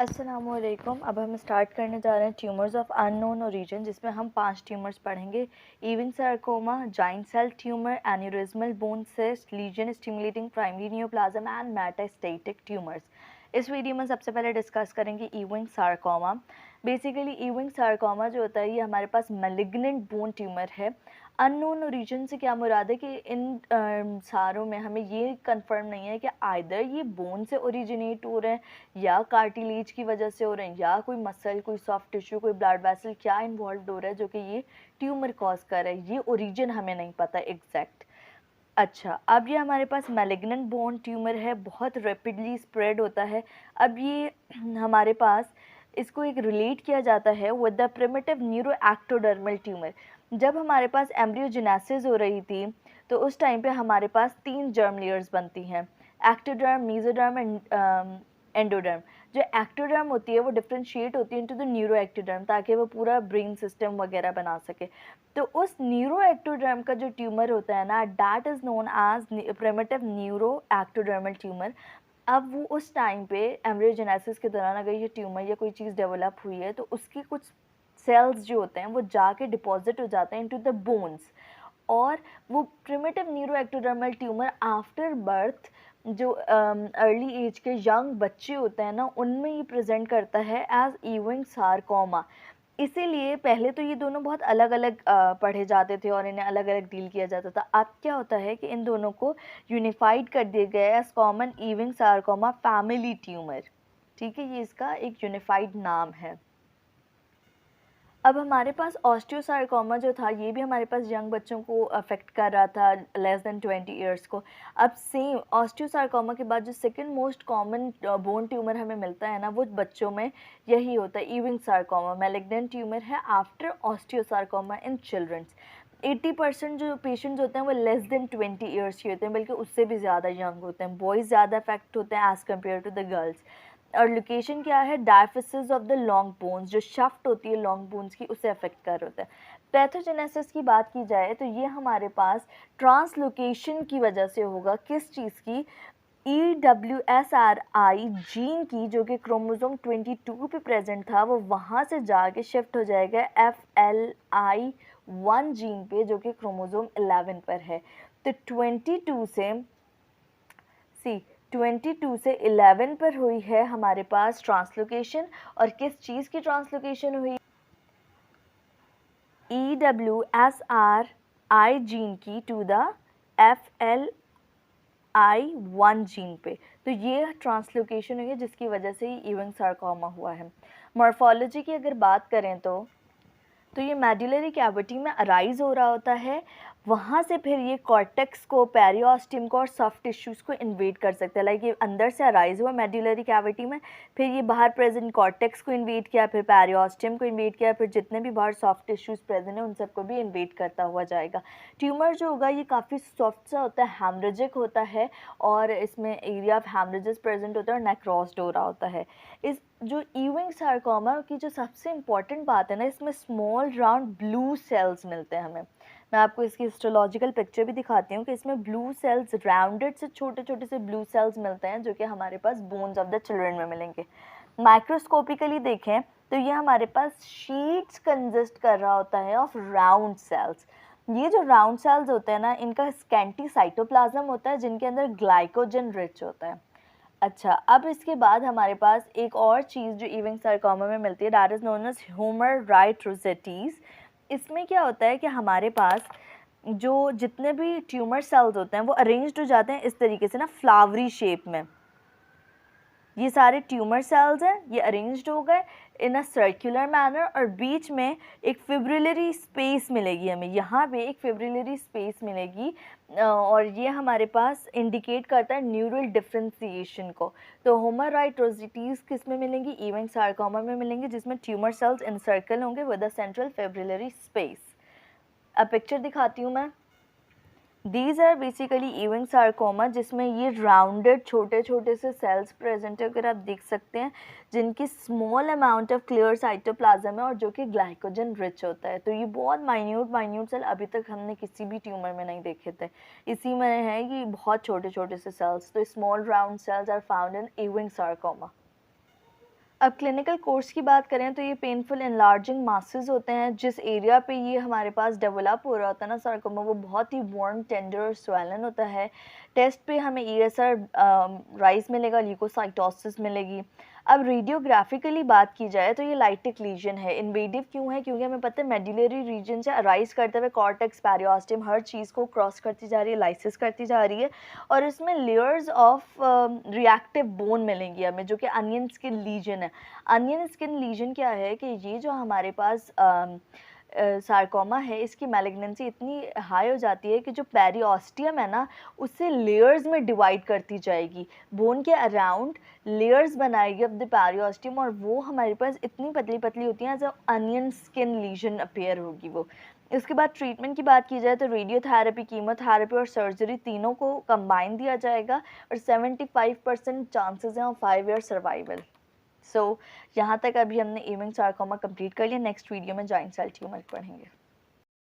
अस्सलामुअलैकुम। अब हम स्टार्ट करने जा रहे हैं ट्यूमर्स ऑफ अननोन ओरिजिन, जिसमें हम 5 ट्यूमर्स पढ़ेंगे। Ewing sarcoma, giant cell tumour, aneurysmal bone cyst, lesion stimulating primary neoplasm and metastatic tumours. इस वीडियो में सबसे पहले डिस्कस करेंगे Ewing sarcoma. Basically Ewing sarcoma जो होता है ये हमारे पास मैलिग्नेंट बोन ट्यूमर है। अननोन ओरिजिन से क्या मुराद है कि इन सारों में हमें ये कंफर्म नहीं है कि आइदर ये बोन से ओरिजिनेट हो रहे हैं या कार्टिलेज की वजह से हो रहे हैं या कोई मसल, कोई सॉफ्ट टिश्यू, कोई ब्लड वेसल क्या इन्वॉल्व हो रहा है जो कि ये ट्यूमर कॉज कर रहा है। ये ओरिजिन हमें नहीं पता एग्जैक्ट। अच्छा, अब ये हमारे पास मैलिग्नेंट बोन ट्यूमर है, बहुत रैपिडली स्प्रेड होता है। अब ये हमारे पास इसको एक रिलेट किया जाता है with the primitive neuro ectodermal tumour. जब हमारे पास एम्ब्रियोजेनेसिस हो रही थी तो उस टाइम पे हमारे पास 3 जर्म लेयर्स बनती हैं, एक्टोडर्म, मेसोडर्म एंड एंडोडर्म। जो एक्टोडर्म होती है वो डिफ्रेंशिएट होती है इनटू द न्यूरो एक्टोडर्म ताकि वो पूरा ब्रेन सिस्टम वगैरह बना सके। तो उस न्यूरो एक्टोडर्म का जो ट्यूमर होता है ना, that is known as primitive neuro ectodermal tumour. अब वो उस टाइम पे एम्ब्रियोजेनेसिस के दौरान अगर ये ट्यूमर या कोई चीज़ डेवलप हुई है तो उसकी कुछ सेल्स जो होते हैं वो जाके डिपॉजिट हो जाते हैं इनटू द बोन्स, और वो primitive neuro ectodermal tumour after birth जो अर्ली एज के यंग बच्चे होते हैं ना उनमें ये प्रेजेंट करता है एज ईविंग सार्कोमा। इसीलिए पहले तो ये दोनों बहुत अलग अलग पढ़े जाते थे और इन्हें अलग अलग डील किया जाता था। अब क्या होता है कि इन दोनों को यूनिफाइड कर दिया गया है as common Ewing sarcoma family tumour. ठीक है, ये इसका एक यूनिफाइड नाम है। अब हमारे पास ऑस्टियोसार्कोमा जो था ये भी हमारे पास यंग बच्चों को अफेक्ट कर रहा था, लेस देन 20 ईयर्स को। अब सेम ऑस्टियोसार्कोमा के बाद जो second most common bone tumour हमें मिलता है ना वो बच्चों में यही होता है, ईविंग सार्कोमा। मैलिग्नेंट ट्यूमर है आफ्टर ऑस्टियोसार्कोमा इन चिल्ड्रंस। 80% जो पेशेंट्स होते हैं वो लेस देन 20 ईयर्स के होते हैं, बल्कि उससे भी ज़्यादा यंग होते हैं। बॉयज़ ज़्यादा अफेक्ट होते हैं as compare to the girls. और लोकेशन क्या है, diaphysis of the long bones, जो शाफ्ट होती है लॉन्ग बोन्स की उसे अफेक्ट कर होता है। पैथोजेनेसिस की बात की जाए तो ये हमारे पास ट्रांसलोकेशन की वजह से होगा। किस चीज़ की? EWSRI जीन की, जो कि क्रोमोसोम 22 पे प्रेजेंट था, वो वहाँ से जाके शिफ्ट हो जाएगा FLI1 जीन पे जो कि क्रोमोसोम 11 पर है। तो 22 से 11 पर हुई है हमारे पास ट्रांसलोकेशन। और किस चीज़ की ट्रांसलोकेशन हुई? EWSRI जीन की टू द FLI1 जीन पे। तो ये ट्रांसलोकेशन हुई है जिसकी वजह से ही ईविंग सार्कोमा हुआ है। मॉर्फोलॉजी की अगर बात करें तो ये मेडुलरी कैविटी में अराइज हो रहा होता है, वहाँ से फिर ये कॉर्टेक्स को, पेरियोस्टियम को और सॉफ्ट टिश्यूज़ को इन्वेड कर सकता है। लाइक ये अंदर से अराइज हुआ मेडुलरी कैविटी में, फिर ये बाहर प्रेजेंट कॉर्टेक्स को इन्वेड किया, फिर पेरियोस्टियम को इन्वेड किया, फिर जितने भी बाहर सॉफ्ट टिश्यूज़ प्रेजेंट हैं उन सबको भी इन्वेड करता हुआ जाएगा। ट्यूमर जो होगा ये काफ़ी सॉफ्ट सा होता है, हेमरेजिक होता है, और इसमें एरिया ऑफ हेमरेजेस प्रेजेंट होता है और नेक्रोस्ड हो रहा होता है। इस जो ईविंग सार्कोमा की जो सबसे इम्पॉर्टेंट बात है ना, इसमें स्मॉल राउंड ब्लू सेल्स मिलते हैं हमें। मैं आपको इसकी हिस्टोलॉजिकल पिक्चर भी दिखाती हूँ कि इसमें ब्लू सेल्स, राउंडेड से छोटे छोटे से ब्लू सेल्स मिलते हैं जो कि हमारे पास बोन्स ऑफ द चिल्ड्रन में मिलेंगे। माइक्रोस्कोपिकली देखें तो ये हमारे पास शीट्स कंसिस्ट कर रहा होता है ऑफ राउंड सेल्स। ये जो राउंड सेल्स होते हैं ना, इनका स्कैंटी साइटोप्लाज्म होता है जिनके अंदर ग्लाइकोजन रिच होता है। अच्छा, अब इसके बाद हमारे पास एक और चीज़ जो ईविंग सार्कोमा में मिलती है, that is known as Homer Wright rosettes. इसमें क्या होता है कि हमारे पास जो जितने भी ट्यूमर सेल्स होते हैं वो अरेंज्ड हो जाते हैं इस तरीके से ना, फ्लावरी शेप में। ये सारे ट्यूमर सेल्स हैं, ये अरेंज्ड हो गए इन अ सर्कुलर मैनर, और बीच में एक फिब्रिलरी स्पेस मिलेगी हमें, यहाँ पे एक फिब्रिलरी स्पेस मिलेगी, और ये हमारे पास इंडिकेट करता है न्यूरल डिफ्रेंसिएशन को। तो ह्यूमर-राइट रोसेटीज़ किस में मिलेंगी? ईविंग सार्कोमा में मिलेंगी, जिसमें ट्यूमर सेल्स इनसर्कल होंगे with a central fibrillary space. अब पिक्चर दिखाती हूँ मैं। These are basically Ewing sarcoma, जिसमें ये राउंडेड छोटे छोटे से सेल्स प्रेजेंट है, अगर आप देख सकते हैं, जिनकी small amount of clear cytoplasm है और जो कि ग्लाइकोजन रिच होता है। तो ये बहुत माइन्यूट सेल अभी तक हमने किसी भी ट्यूमर में नहीं देखे थे। इसी में है कि बहुत छोटे छोटे से सेल्स। तो small round cells are found in Ewing sarcoma. अब क्लिनिकल कोर्स की बात करें तो ये पेनफुल एनलार्जिंग मासेस होते हैं। जिस एरिया पे ये हमारे पास डेवलप हो रहा होता है ना सार्कोमा, वो बहुत ही वार्म, टेंडर और स्वेलन होता है। टेस्ट पे हमें ESR राइज मिलेगा, ल्यूकोसाइटोसिस मिलेगी। अब रेडियोग्राफिकली बात की जाए तो ये लाइटिक लीजन है। इन्वेडिव क्यों है? क्योंकि हमें पता है मेडुलरी रीजन से अराइज करते हुए कॉर्टेक्स, पेरियोस्टियम, हर चीज़ को क्रॉस करती जा रही है, लाइसिस करती जा रही है, और इसमें लेयर्स ऑफ रिएक्टिव बोन मिलेंगी हमें, जो कि अनियन स्किन लीजन है। अनियन स्किन लीजन क्या है कि ये जो हमारे पास सार्कोमा है, इसकी मैलिग्नेंसी इतनी हाई हो जाती है कि जो पेरियोस्टियम है ना, उससे लेयर्स में डिवाइड करती जाएगी, बोन के अराउंड लेयर्स बनाएगी ऑफ द पेरियोस्टियम, और वो हमारे पास इतनी पतली पतली होती हैं जब अनियन स्किन लीजन अपीयर होगी वो। इसके बाद ट्रीटमेंट की बात की जाए तो रेडियोथेरेपी, कीमोथेरेपी और सर्जरी तीनों को कंबाइन दिया जाएगा, और 75% चांसेस हैं ऑफ 5 ईयर सर्वाइवल। सो यहाँ तक अभी हमने ईविंग सार्कोमा कंप्लीट कर लिया। नेक्स्ट वीडियो में जॉइंट सेल ट्यूमर पढ़ेंगे।